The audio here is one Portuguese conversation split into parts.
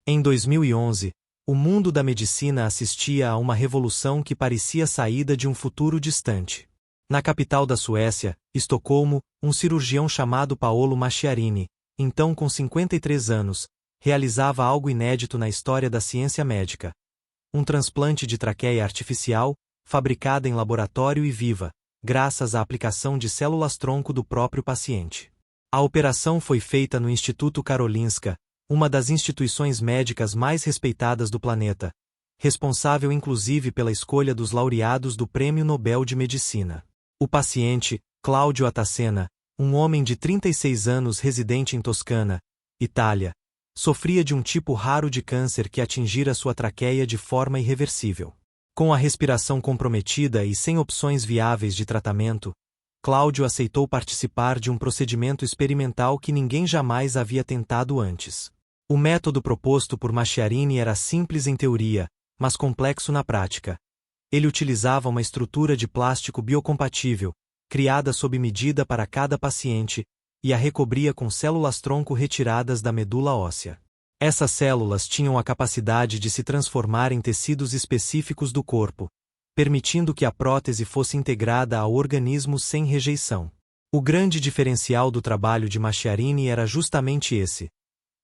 Em 2011, o mundo da medicina assistia a uma revolução que parecia saída de um futuro distante. Na capital da Suécia, Estocolmo, um cirurgião chamado Paolo Macchiarini, então com 53 anos, realizava algo inédito na história da ciência médica. Um transplante de traqueia artificial, fabricada em laboratório e viva, graças à aplicação de células-tronco do próprio paciente. A operação foi feita no Instituto Karolinska, uma das instituições médicas mais respeitadas do planeta, responsável inclusive pela escolha dos laureados do Prêmio Nobel de Medicina. O paciente, Claudio Atacena, um homem de 36 anos residente em Toscana, Itália, sofria de um tipo raro de câncer que atingira sua traqueia de forma irreversível. Com a respiração comprometida e sem opções viáveis de tratamento, Claudio aceitou participar de um procedimento experimental que ninguém jamais havia tentado antes. O método proposto por Macchiarini era simples em teoria, mas complexo na prática. Ele utilizava uma estrutura de plástico biocompatível, criada sob medida para cada paciente, e a recobria com células-tronco retiradas da medula óssea. Essas células tinham a capacidade de se transformar em tecidos específicos do corpo, permitindo que a prótese fosse integrada ao organismo sem rejeição. O grande diferencial do trabalho de Macchiarini era justamente esse: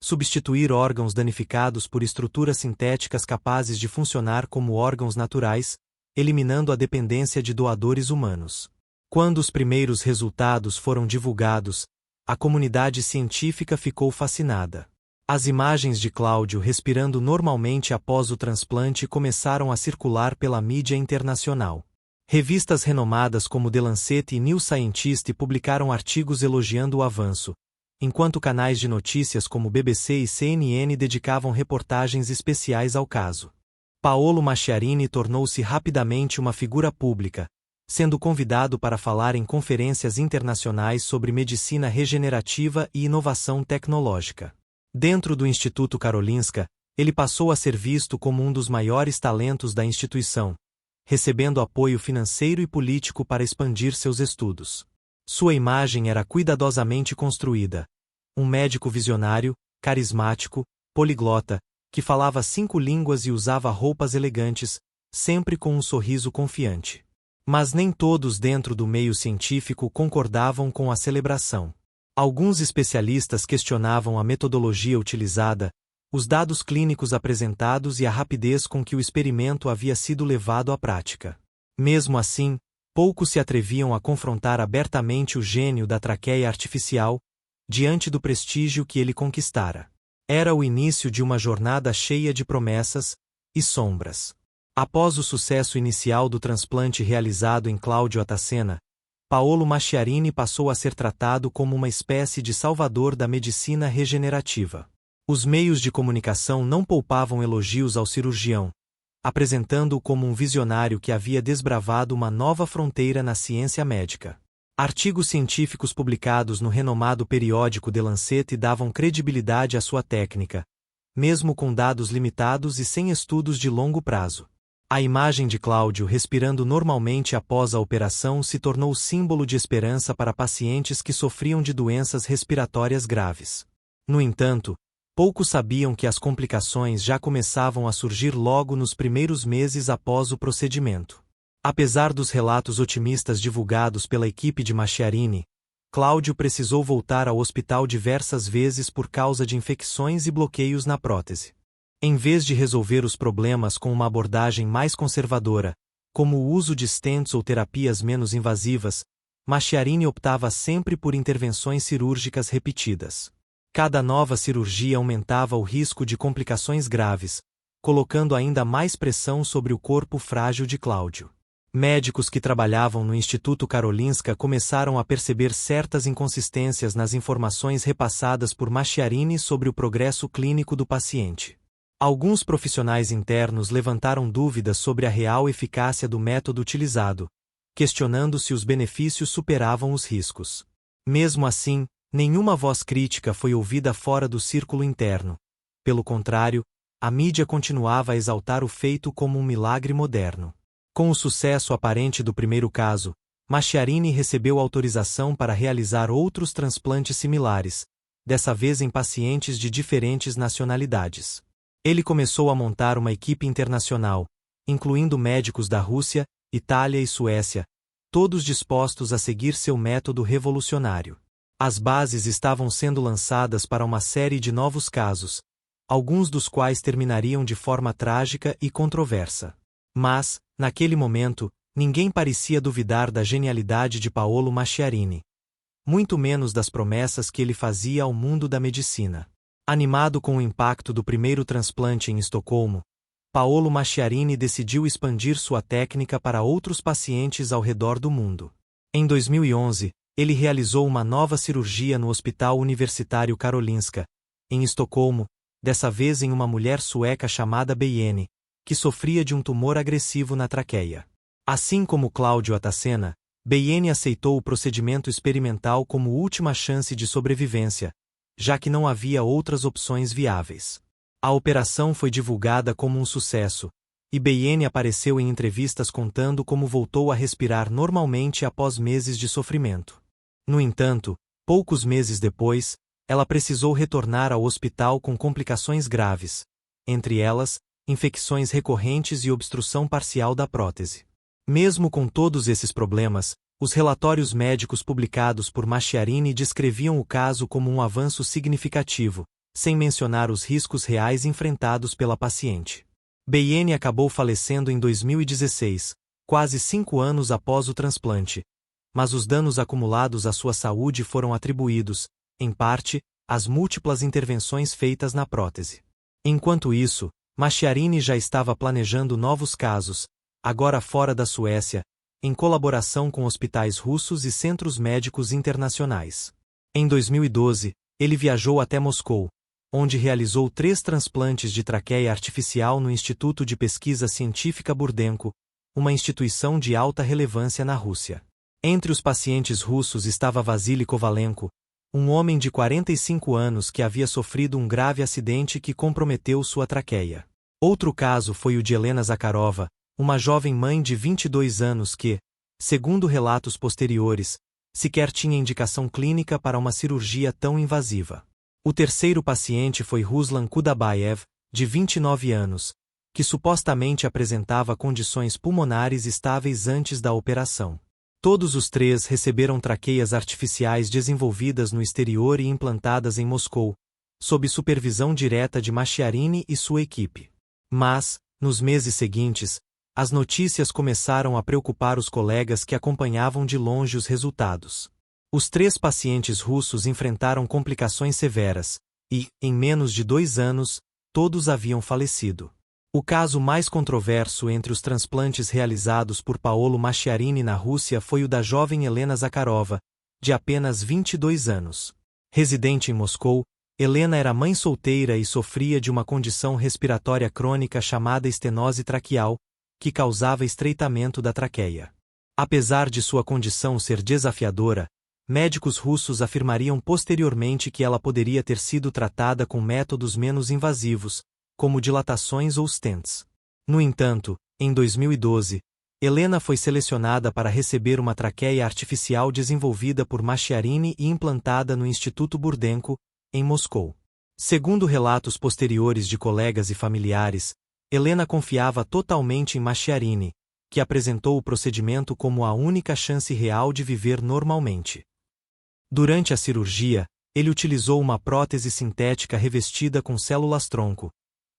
substituir órgãos danificados por estruturas sintéticas capazes de funcionar como órgãos naturais, eliminando a dependência de doadores humanos. Quando os primeiros resultados foram divulgados, a comunidade científica ficou fascinada. As imagens de Claudio respirando normalmente após o transplante começaram a circular pela mídia internacional. Revistas renomadas como The Lancet e New Scientist publicaram artigos elogiando o avanço, enquanto canais de notícias como BBC e CNN dedicavam reportagens especiais ao caso. Paolo Macchiarini tornou-se rapidamente uma figura pública, sendo convidado para falar em conferências internacionais sobre medicina regenerativa e inovação tecnológica. Dentro do Instituto Karolinska, ele passou a ser visto como um dos maiores talentos da instituição, recebendo apoio financeiro e político para expandir seus estudos. Sua imagem era cuidadosamente construída. Um médico visionário, carismático, poliglota, que falava 5 línguas e usava roupas elegantes, sempre com um sorriso confiante. Mas nem todos dentro do meio científico concordavam com a celebração. Alguns especialistas questionavam a metodologia utilizada, os dados clínicos apresentados e a rapidez com que o experimento havia sido levado à prática. Mesmo assim, poucos se atreviam a confrontar abertamente o gênio da traqueia artificial, diante do prestígio que ele conquistara. Era o início de uma jornada cheia de promessas e sombras. Após o sucesso inicial do transplante realizado em Claudio Atacena, Paolo Macchiarini passou a ser tratado como uma espécie de salvador da medicina regenerativa. Os meios de comunicação não poupavam elogios ao cirurgião, apresentando-o como um visionário que havia desbravado uma nova fronteira na ciência médica. Artigos científicos publicados no renomado periódico The Lancet davam credibilidade à sua técnica, mesmo com dados limitados e sem estudos de longo prazo. A imagem de Claudio respirando normalmente após a operação se tornou símbolo de esperança para pacientes que sofriam de doenças respiratórias graves. No entanto, poucos sabiam que as complicações já começavam a surgir logo nos primeiros meses após o procedimento. Apesar dos relatos otimistas divulgados pela equipe de Macchiarini, Claudio precisou voltar ao hospital diversas vezes por causa de infecções e bloqueios na prótese. Em vez de resolver os problemas com uma abordagem mais conservadora, como o uso de stents ou terapias menos invasivas, Macchiarini optava sempre por intervenções cirúrgicas repetidas. Cada nova cirurgia aumentava o risco de complicações graves, colocando ainda mais pressão sobre o corpo frágil de Claudio. Médicos que trabalhavam no Instituto Karolinska começaram a perceber certas inconsistências nas informações repassadas por Macchiarini sobre o progresso clínico do paciente. Alguns profissionais internos levantaram dúvidas sobre a real eficácia do método utilizado, questionando se os benefícios superavam os riscos. Mesmo assim, nenhuma voz crítica foi ouvida fora do círculo interno. Pelo contrário, a mídia continuava a exaltar o feito como um milagre moderno. Com o sucesso aparente do primeiro caso, Macchiarini recebeu autorização para realizar outros transplantes similares, dessa vez em pacientes de diferentes nacionalidades. Ele começou a montar uma equipe internacional, incluindo médicos da Rússia, Itália e Suécia, todos dispostos a seguir seu método revolucionário. As bases estavam sendo lançadas para uma série de novos casos, alguns dos quais terminariam de forma trágica e controversa. Mas, naquele momento, ninguém parecia duvidar da genialidade de Paolo Masciarini, muito menos das promessas que ele fazia ao mundo da medicina. Animado com o impacto do primeiro transplante em Estocolmo, Paolo Masciarini decidiu expandir sua técnica para outros pacientes ao redor do mundo. Em 2011, ele realizou uma nova cirurgia no Hospital Universitário Karolinska, em Estocolmo, dessa vez em uma mulher sueca chamada Beiene, que sofria de um tumor agressivo na traqueia. Assim como Claudio Atacena, Beiene aceitou o procedimento experimental como última chance de sobrevivência, já que não havia outras opções viáveis. A operação foi divulgada como um sucesso, e Beiene apareceu em entrevistas contando como voltou a respirar normalmente após meses de sofrimento. No entanto, poucos meses depois, ela precisou retornar ao hospital com complicações graves, entre elas, infecções recorrentes e obstrução parcial da prótese. Mesmo com todos esses problemas, os relatórios médicos publicados por Masciarini descreviam o caso como um avanço significativo, sem mencionar os riscos reais enfrentados pela paciente. Beiene acabou falecendo em 2016, quase 5 anos após o transplante, mas os danos acumulados à sua saúde foram atribuídos, em parte, às múltiplas intervenções feitas na prótese. Enquanto isso, Masciarini já estava planejando novos casos, agora fora da Suécia, em colaboração com hospitais russos e centros médicos internacionais. Em 2012, ele viajou até Moscou, onde realizou 3 transplantes de traqueia artificial no Instituto de Pesquisa Científica Burdenko, uma instituição de alta relevância na Rússia. Entre os pacientes russos estava Vasily Kovalenko, um homem de 45 anos que havia sofrido um grave acidente que comprometeu sua traqueia. Outro caso foi o de Helena Zakharova, uma jovem mãe de 22 anos que, segundo relatos posteriores, sequer tinha indicação clínica para uma cirurgia tão invasiva. O terceiro paciente foi Ruslan Kudabayev, de 29 anos, que supostamente apresentava condições pulmonares estáveis antes da operação. Todos os 3 receberam traqueias artificiais desenvolvidas no exterior e implantadas em Moscou, sob supervisão direta de Masciarini e sua equipe. Mas, nos meses seguintes, as notícias começaram a preocupar os colegas que acompanhavam de longe os resultados. Os 3 pacientes russos enfrentaram complicações severas, e, em menos de 2 anos, todos haviam falecido. O caso mais controverso entre os transplantes realizados por Paolo Masciarini na Rússia foi o da jovem Helena Zakharova, de apenas 22 anos. Residente em Moscou, Helena era mãe solteira e sofria de uma condição respiratória crônica chamada estenose traqueal, que causava estreitamento da traqueia. Apesar de sua condição ser desafiadora, médicos russos afirmariam posteriormente que ela poderia ter sido tratada com métodos menos invasivos, como dilatações ou stents. No entanto, em 2012, Helena foi selecionada para receber uma traqueia artificial desenvolvida por Masciarini e implantada no Instituto Burdenko, em Moscou. Segundo relatos posteriores de colegas e familiares, Helena confiava totalmente em Masciarini, que apresentou o procedimento como a única chance real de viver normalmente. Durante a cirurgia, ele utilizou uma prótese sintética revestida com células-tronco,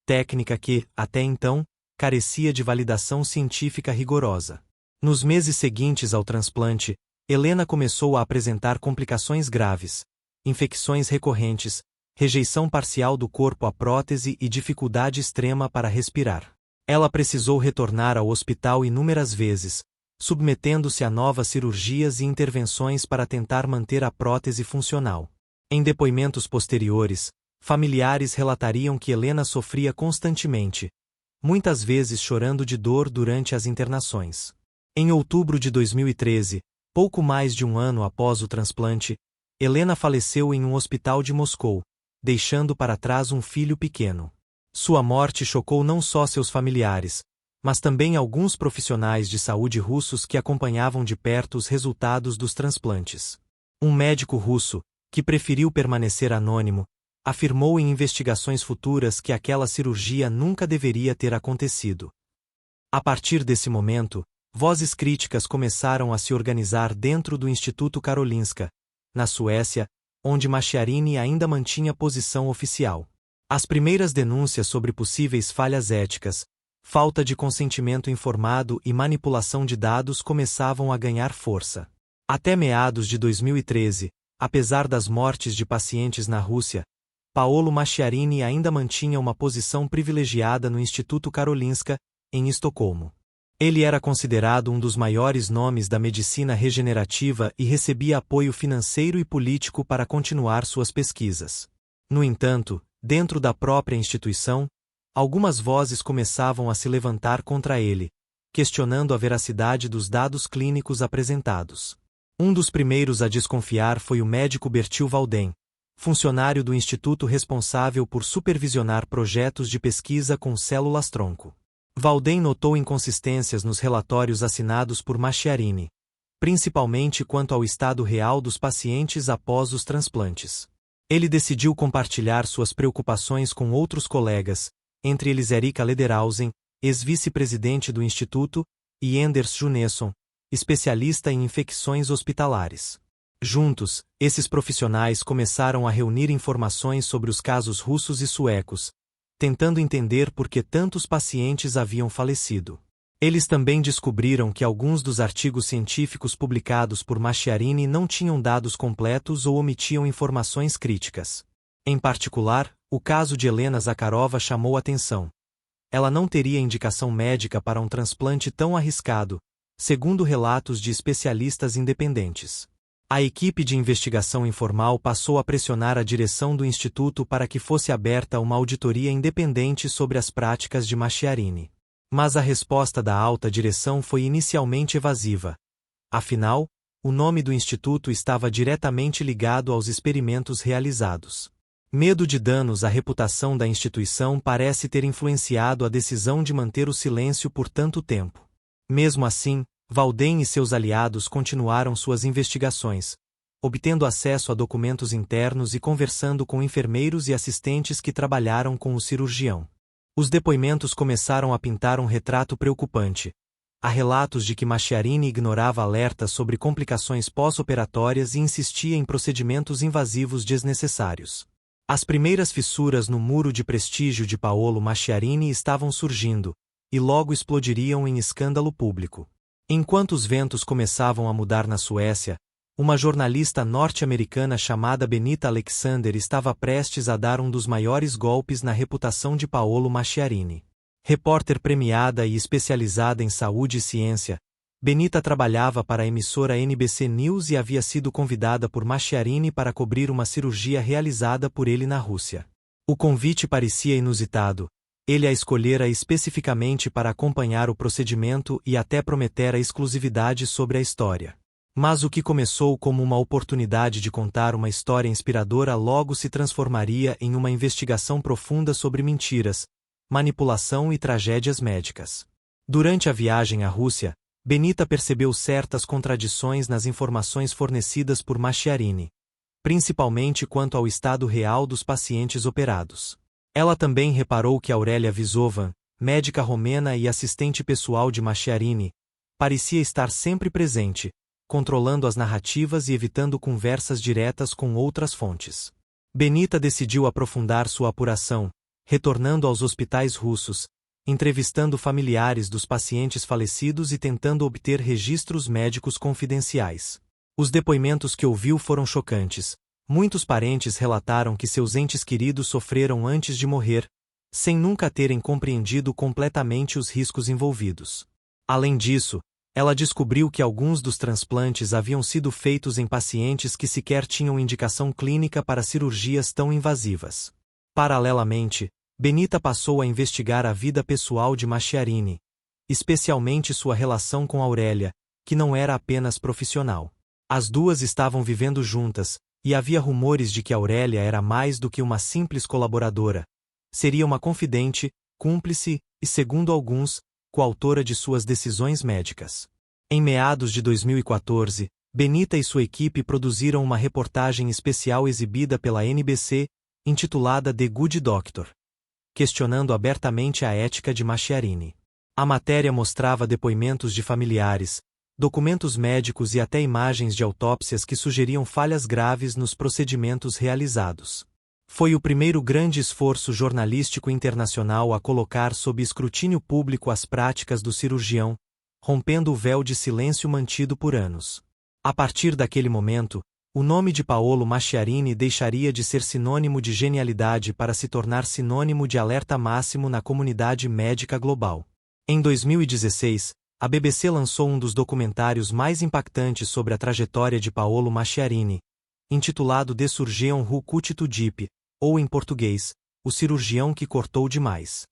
técnica que, até então, carecia de validação científica rigorosa. Nos meses seguintes ao transplante, Helena começou a apresentar complicações graves, infecções recorrentes, rejeição parcial do corpo à prótese e dificuldade extrema para respirar. Ela precisou retornar ao hospital inúmeras vezes, submetendo-se a novas cirurgias e intervenções para tentar manter a prótese funcional. Em depoimentos posteriores, familiares relatariam que Helena sofria constantemente, muitas vezes chorando de dor durante as internações. Em outubro de 2013, pouco mais de um ano após o transplante, Helena faleceu em um hospital de Moscou, deixando para trás um filho pequeno. Sua morte chocou não só seus familiares, mas também alguns profissionais de saúde russos que acompanhavam de perto os resultados dos transplantes. Um médico russo, que preferiu permanecer anônimo, Afirmou em investigações futuras que aquela cirurgia nunca deveria ter acontecido. A partir desse momento, vozes críticas começaram a se organizar dentro do Instituto Karolinska, na Suécia, onde Macchiarini ainda mantinha posição oficial. As primeiras denúncias sobre possíveis falhas éticas, falta de consentimento informado e manipulação de dados começavam a ganhar força. Até meados de 2013, apesar das mortes de pacientes na Rússia, Paolo Macchiarini ainda mantinha uma posição privilegiada no Instituto Karolinska, em Estocolmo. Ele era considerado um dos maiores nomes da medicina regenerativa e recebia apoio financeiro e político para continuar suas pesquisas. No entanto, dentro da própria instituição, algumas vozes começavam a se levantar contra ele, questionando a veracidade dos dados clínicos apresentados. Um dos primeiros a desconfiar foi o médico Bertil Walden, funcionário do instituto responsável por supervisionar projetos de pesquisa com células-tronco. Walden notou inconsistências nos relatórios assinados por Macchiarini, principalmente quanto ao estado real dos pacientes após os transplantes. Ele decidiu compartilhar suas preocupações com outros colegas, entre eles Erika Lederhausen, ex-vice-presidente do Instituto, e Anders Junesson, especialista em infecções hospitalares. Juntos, esses profissionais começaram a reunir informações sobre os casos russos e suecos, tentando entender por que tantos pacientes haviam falecido. Eles também descobriram que alguns dos artigos científicos publicados por Macchiarini não tinham dados completos ou omitiam informações críticas. Em particular, o caso de Helena Zakharova chamou atenção. Ela não teria indicação médica para um transplante tão arriscado, segundo relatos de especialistas independentes. A equipe de investigação informal passou a pressionar a direção do instituto para que fosse aberta uma auditoria independente sobre as práticas de Macchiarini. Mas a resposta da alta direção foi inicialmente evasiva. Afinal, o nome do instituto estava diretamente ligado aos experimentos realizados. Medo de danos à reputação da instituição parece ter influenciado a decisão de manter o silêncio por tanto tempo. Mesmo assim, Walden e seus aliados continuaram suas investigações, obtendo acesso a documentos internos e conversando com enfermeiros e assistentes que trabalharam com o cirurgião. Os depoimentos começaram a pintar um retrato preocupante. Há relatos de que Macchiarini ignorava alertas sobre complicações pós-operatórias e insistia em procedimentos invasivos desnecessários. As primeiras fissuras no muro de prestígio de Paolo Macchiarini estavam surgindo, e logo explodiriam em escândalo público. Enquanto os ventos começavam a mudar na Suécia, uma jornalista norte-americana chamada Benita Alexander estava prestes a dar um dos maiores golpes na reputação de Paolo Macchiarini. Repórter premiada e especializada em saúde e ciência, Benita trabalhava para a emissora NBC News e havia sido convidada por Macchiarini para cobrir uma cirurgia realizada por ele na Rússia. O convite parecia inusitado. Ele a escolhera especificamente para acompanhar o procedimento e até prometera exclusividade sobre a história. Mas o que começou como uma oportunidade de contar uma história inspiradora logo se transformaria em uma investigação profunda sobre mentiras, manipulação e tragédias médicas. Durante a viagem à Rússia, Benita percebeu certas contradições nas informações fornecidas por Macchiarini, principalmente quanto ao estado real dos pacientes operados. Ela também reparou que Aurélia Visovan, médica romena e assistente pessoal de Macchiarini, parecia estar sempre presente, controlando as narrativas e evitando conversas diretas com outras fontes. Benita decidiu aprofundar sua apuração, retornando aos hospitais russos, entrevistando familiares dos pacientes falecidos e tentando obter registros médicos confidenciais. Os depoimentos que ouviu foram chocantes. Muitos parentes relataram que seus entes queridos sofreram antes de morrer, sem nunca terem compreendido completamente os riscos envolvidos. Além disso, ela descobriu que alguns dos transplantes haviam sido feitos em pacientes que sequer tinham indicação clínica para cirurgias tão invasivas. Paralelamente, Benita passou a investigar a vida pessoal de Macchiarini, especialmente sua relação com Aurélia, que não era apenas profissional. As duas estavam vivendo juntas, e havia rumores de que Aurélia era mais do que uma simples colaboradora. Seria uma confidente, cúmplice e, segundo alguns, coautora de suas decisões médicas. Em meados de 2014, Benita e sua equipe produziram uma reportagem especial exibida pela NBC, intitulada The Good Doctor, questionando abertamente a ética de Macchiarini. A matéria mostrava depoimentos de familiares, documentos médicos e até imagens de autópsias que sugeriam falhas graves nos procedimentos realizados. Foi o primeiro grande esforço jornalístico internacional a colocar sob escrutínio público as práticas do cirurgião, rompendo o véu de silêncio mantido por anos. A partir daquele momento, o nome de Paolo Macchiarini deixaria de ser sinônimo de genialidade para se tornar sinônimo de alerta máximo na comunidade médica global. Em 2016, a BBC lançou um dos documentários mais impactantes sobre a trajetória de Paolo Macchiarini, intitulado The Surgeon Who Cut Too Deep, ou em português, O Cirurgião que Cortou Demais.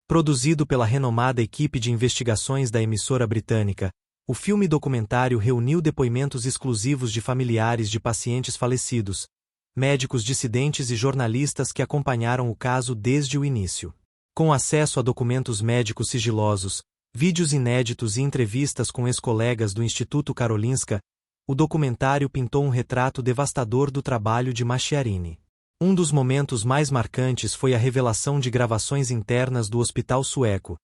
Produzido pela renomada equipe de investigações da emissora britânica, o filme documentário reuniu depoimentos exclusivos de familiares de pacientes falecidos, médicos dissidentes e jornalistas que acompanharam o caso desde o início. Com acesso a documentos médicos sigilosos, vídeos inéditos e entrevistas com ex-colegas do Instituto Karolinska, o documentário pintou um retrato devastador do trabalho de Macchiarini. Um dos momentos mais marcantes foi a revelação de gravações internas do hospital sueco,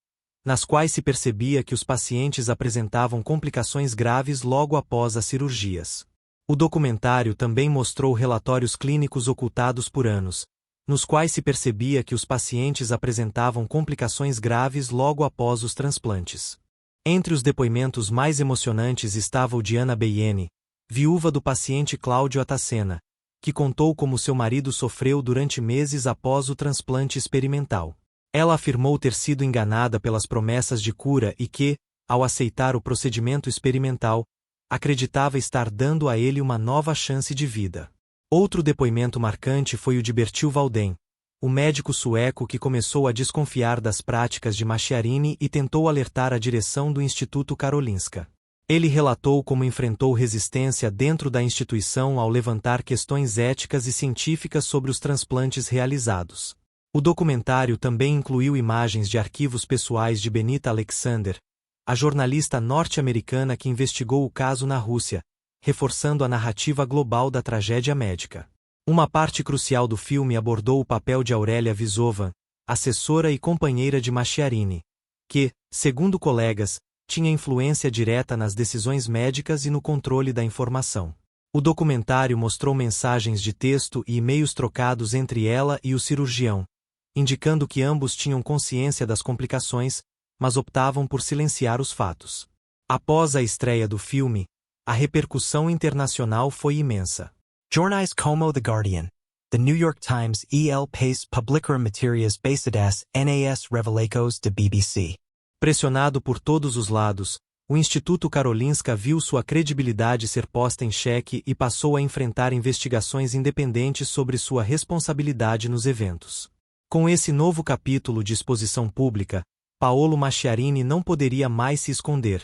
nas quais se percebia que os pacientes apresentavam complicações graves logo após as cirurgias. O documentário também mostrou relatórios clínicos ocultados por anos, nos quais se percebia que os pacientes apresentavam complicações graves logo após os transplantes. Entre os depoimentos mais emocionantes estava o de Anna Beyene, viúva do paciente Cláudio Atacena, que contou como seu marido sofreu durante meses após o transplante experimental. Ela afirmou ter sido enganada pelas promessas de cura e que, ao aceitar o procedimento experimental, acreditava estar dando a ele uma nova chance de vida. Outro depoimento marcante foi o de Bertil Walden, o médico sueco que começou a desconfiar das práticas de Macchiarini e tentou alertar a direção do Instituto Karolinska. Ele relatou como enfrentou resistência dentro da instituição ao levantar questões éticas e científicas sobre os transplantes realizados. O documentário também incluiu imagens de arquivos pessoais de Benita Alexander, a jornalista norte-americana que investigou o caso na Rússia, reforçando a narrativa global da tragédia médica. Uma parte crucial do filme abordou o papel de Aurélia Visova, assessora e companheira de Macchiarini, que, segundo colegas, tinha influência direta nas decisões médicas e no controle da informação. O documentário mostrou mensagens de texto e e-mails trocados entre ela e o cirurgião, indicando que ambos tinham consciência das complicações, mas optavam por silenciar os fatos. Após a estreia do filme, a repercussão internacional foi imensa. Jornais como The Guardian, The New York Times pace publicar matérias baseadas nas revelações da BBC. Pressionado por todos os lados, o Instituto Karolinska viu sua credibilidade ser posta em xeque e passou a enfrentar investigações independentes sobre sua responsabilidade nos eventos. Com esse novo capítulo de exposição pública, Paolo Macchiarini não poderia mais se esconder,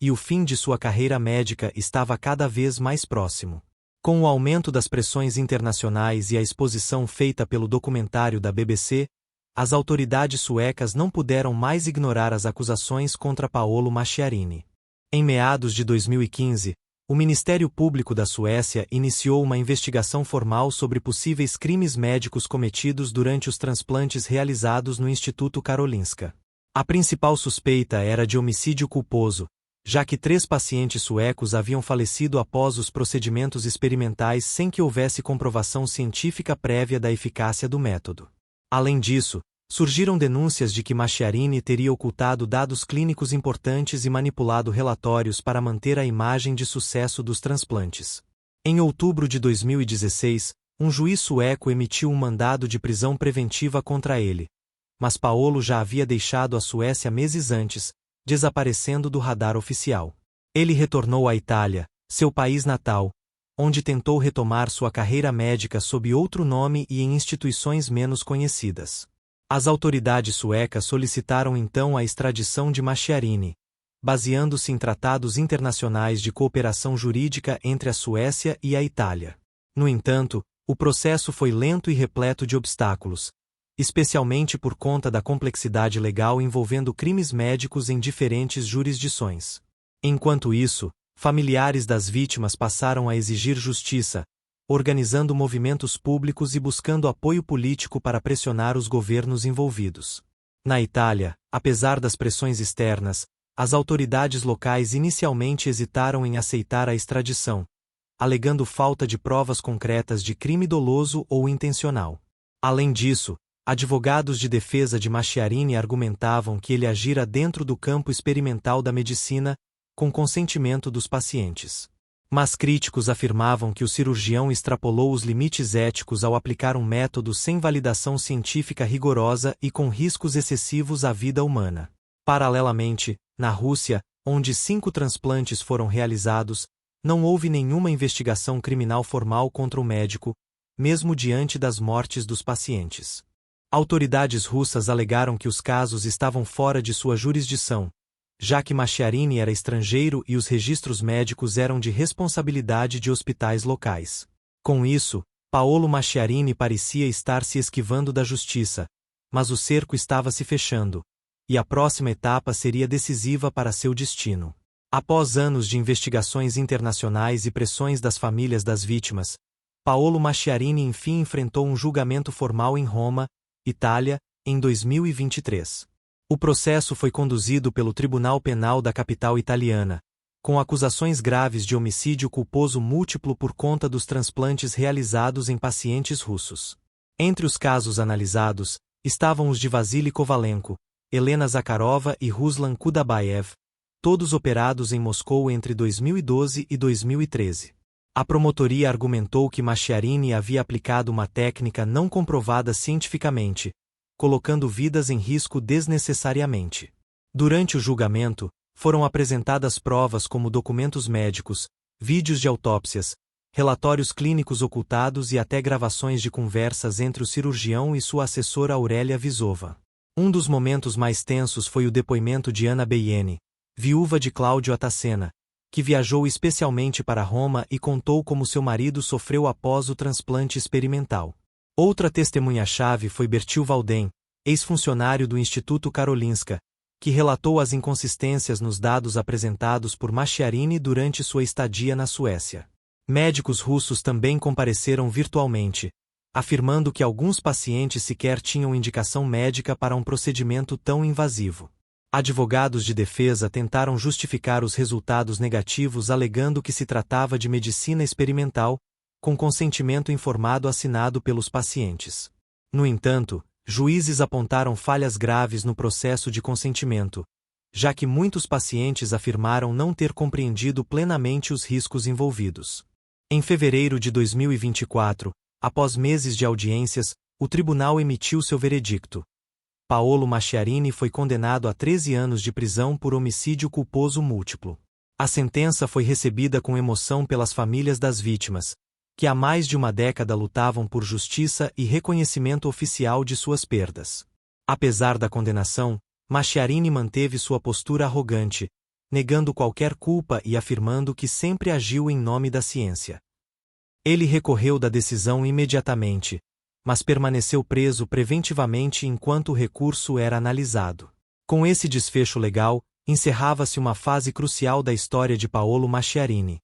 e o fim de sua carreira médica estava cada vez mais próximo. Com o aumento das pressões internacionais e a exposição feita pelo documentário da BBC, as autoridades suecas não puderam mais ignorar as acusações contra Paolo Macchiarini. Em meados de 2015, o Ministério Público da Suécia iniciou uma investigação formal sobre possíveis crimes médicos cometidos durante os transplantes realizados no Instituto Karolinska. A principal suspeita era de homicídio culposo, já que 3 pacientes suecos haviam falecido após os procedimentos experimentais sem que houvesse comprovação científica prévia da eficácia do método. Além disso, surgiram denúncias de que Macchiarini teria ocultado dados clínicos importantes e manipulado relatórios para manter a imagem de sucesso dos transplantes. Em outubro de 2016, um juiz sueco emitiu um mandado de prisão preventiva contra ele, mas Paolo já havia deixado a Suécia meses antes, desaparecendo do radar oficial. Ele retornou à Itália, seu país natal, onde tentou retomar sua carreira médica sob outro nome e em instituições menos conhecidas. As autoridades suecas solicitaram então a extradição de Macchiarini, baseando-se em tratados internacionais de cooperação jurídica entre a Suécia e a Itália. No entanto, o processo foi lento e repleto de obstáculos, especialmente por conta da complexidade legal envolvendo crimes médicos em diferentes jurisdições. Enquanto isso, familiares das vítimas passaram a exigir justiça, organizando movimentos públicos e buscando apoio político para pressionar os governos envolvidos. Na Itália, apesar das pressões externas, as autoridades locais inicialmente hesitaram em aceitar a extradição, alegando falta de provas concretas de crime doloso ou intencional. Além disso, advogados de defesa de Masciarini argumentavam que ele agira dentro do campo experimental da medicina, com consentimento dos pacientes. Mas críticos afirmavam que o cirurgião extrapolou os limites éticos ao aplicar um método sem validação científica rigorosa e com riscos excessivos à vida humana. Paralelamente, na Rússia, onde 5 transplantes foram realizados, não houve nenhuma investigação criminal formal contra o médico, mesmo diante das mortes dos pacientes. Autoridades russas alegaram que os casos estavam fora de sua jurisdição, já que Masciarini era estrangeiro e os registros médicos eram de responsabilidade de hospitais locais. Com isso, Paolo Masciarini parecia estar se esquivando da justiça, mas o cerco estava se fechando, e a próxima etapa seria decisiva para seu destino. Após anos de investigações internacionais e pressões das famílias das vítimas, Paolo Masciarini enfim enfrentou um julgamento formal em Roma, Itália, em 2023. O processo foi conduzido pelo Tribunal Penal da capital italiana, com acusações graves de homicídio culposo múltiplo por conta dos transplantes realizados em pacientes russos. Entre os casos analisados, estavam os de Vasily Kovalenko, Helena Zakharova e Ruslan Kudabayev, todos operados em Moscou entre 2012 e 2013. A promotoria argumentou que Masciarini havia aplicado uma técnica não comprovada cientificamente, colocando vidas em risco desnecessariamente. Durante o julgamento, foram apresentadas provas como documentos médicos, vídeos de autópsias, relatórios clínicos ocultados e até gravações de conversas entre o cirurgião e sua assessora Aurélia Visova. Um dos momentos mais tensos foi o depoimento de Anna Beieni, viúva de Claudio Atacena, que viajou especialmente para Roma e contou como seu marido sofreu após o transplante experimental. Outra testemunha-chave foi Bertil Valdem, ex-funcionário do Instituto Karolinska, que relatou as inconsistências nos dados apresentados por Masciarini durante sua estadia na Suécia. Médicos russos também compareceram virtualmente, afirmando que alguns pacientes sequer tinham indicação médica para um procedimento tão invasivo. Advogados de defesa tentaram justificar os resultados negativos alegando que se tratava de medicina experimental, com consentimento informado assinado pelos pacientes. No entanto, juízes apontaram falhas graves no processo de consentimento, já que muitos pacientes afirmaram não ter compreendido plenamente os riscos envolvidos. Em fevereiro de 2024, após meses de audiências, o tribunal emitiu seu veredicto. Paolo Masciarini foi condenado a 13 anos de prisão por homicídio culposo múltiplo. A sentença foi recebida com emoção pelas famílias das vítimas, que há mais de uma década lutavam por justiça e reconhecimento oficial de suas perdas. Apesar da condenação, Masciarini manteve sua postura arrogante, negando qualquer culpa e afirmando que sempre agiu em nome da ciência. Ele recorreu da decisão imediatamente, mas permaneceu preso preventivamente enquanto o recurso era analisado. Com esse desfecho legal, encerrava-se uma fase crucial da história de Paolo Masciarini.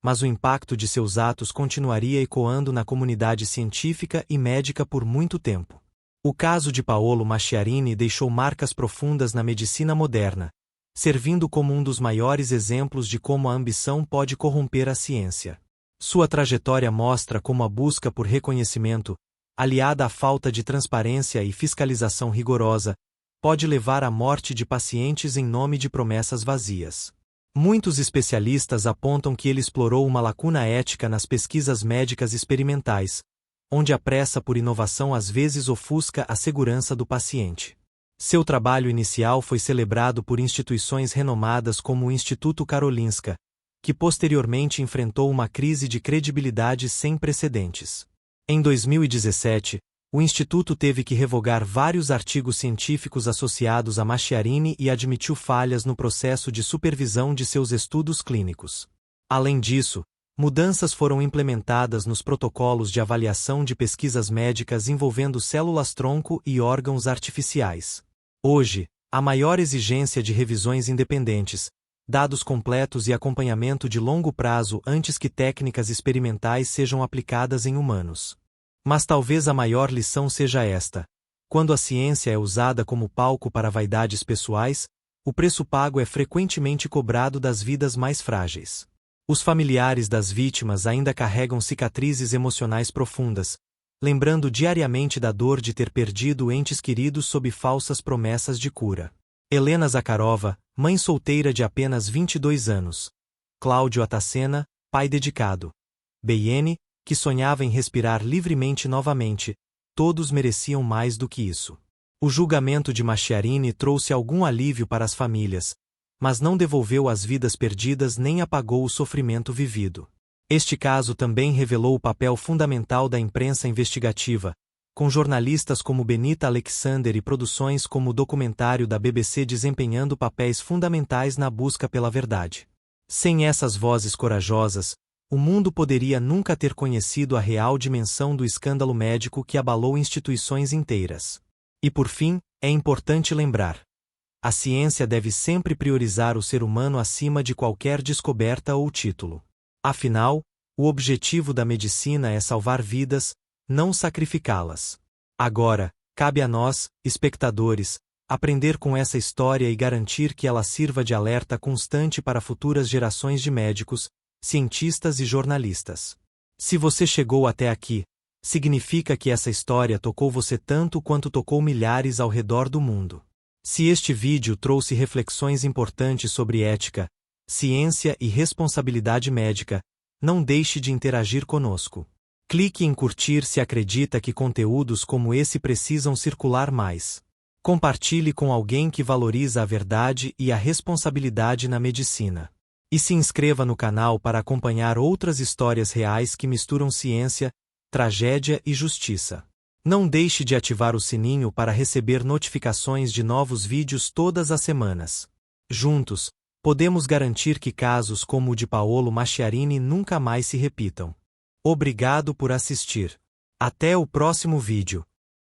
Mas o impacto de seus atos continuaria ecoando na comunidade científica e médica por muito tempo. O caso de Paolo Masciarini deixou marcas profundas na medicina moderna, servindo como um dos maiores exemplos de como a ambição pode corromper a ciência. Sua trajetória mostra como a busca por reconhecimento, aliada à falta de transparência e fiscalização rigorosa, pode levar à morte de pacientes em nome de promessas vazias. Muitos especialistas apontam que ele explorou uma lacuna ética nas pesquisas médicas experimentais, onde a pressa por inovação às vezes ofusca a segurança do paciente. Seu trabalho inicial foi celebrado por instituições renomadas como o Instituto Karolinska, que posteriormente enfrentou uma crise de credibilidade sem precedentes. Em 2017, o Instituto teve que revogar vários artigos científicos associados a Masciarini e admitiu falhas no processo de supervisão de seus estudos clínicos. Além disso, mudanças foram implementadas nos protocolos de avaliação de pesquisas médicas envolvendo células-tronco e órgãos artificiais. Hoje, há maior exigência de revisões independentes, dados completos e acompanhamento de longo prazo antes que técnicas experimentais sejam aplicadas em humanos. Mas talvez a maior lição seja esta: quando a ciência é usada como palco para vaidades pessoais, o preço pago é frequentemente cobrado das vidas mais frágeis. Os familiares das vítimas ainda carregam cicatrizes emocionais profundas, lembrando diariamente da dor de ter perdido entes queridos sob falsas promessas de cura. Helena Zakharova, mãe solteira de apenas 22 anos. Cláudio Atacena, pai dedicado. Beyene, que sonhava em respirar livremente novamente. Todos mereciam mais do que isso. O julgamento de Masciarini trouxe algum alívio para as famílias, mas não devolveu as vidas perdidas nem apagou o sofrimento vivido. Este caso também revelou o papel fundamental da imprensa investigativa, com jornalistas como Benita Alexander e produções como o documentário da BBC desempenhando papéis fundamentais na busca pela verdade. Sem essas vozes corajosas, o mundo poderia nunca ter conhecido a real dimensão do escândalo médico que abalou instituições inteiras. E por fim, é importante lembrar: a ciência deve sempre priorizar o ser humano acima de qualquer descoberta ou título. Afinal, o objetivo da medicina é salvar vidas, não sacrificá-las. Agora, cabe a nós, espectadores, aprender com essa história e garantir que ela sirva de alerta constante para futuras gerações de médicos, cientistas e jornalistas. Se você chegou até aqui, significa que essa história tocou você tanto quanto tocou milhares ao redor do mundo. Se este vídeo trouxe reflexões importantes sobre ética, ciência e responsabilidade médica, não deixe de interagir conosco. Clique em curtir se acredita que conteúdos como esse precisam circular mais. Compartilhe com alguém que valoriza a verdade e a responsabilidade na medicina. E se inscreva no canal para acompanhar outras histórias reais que misturam ciência, tragédia e justiça. Não deixe de ativar o sininho para receber notificações de novos vídeos todas as semanas. Juntos, podemos garantir que casos como o de Paolo Masciarini nunca mais se repitam. Obrigado por assistir. Até o próximo vídeo.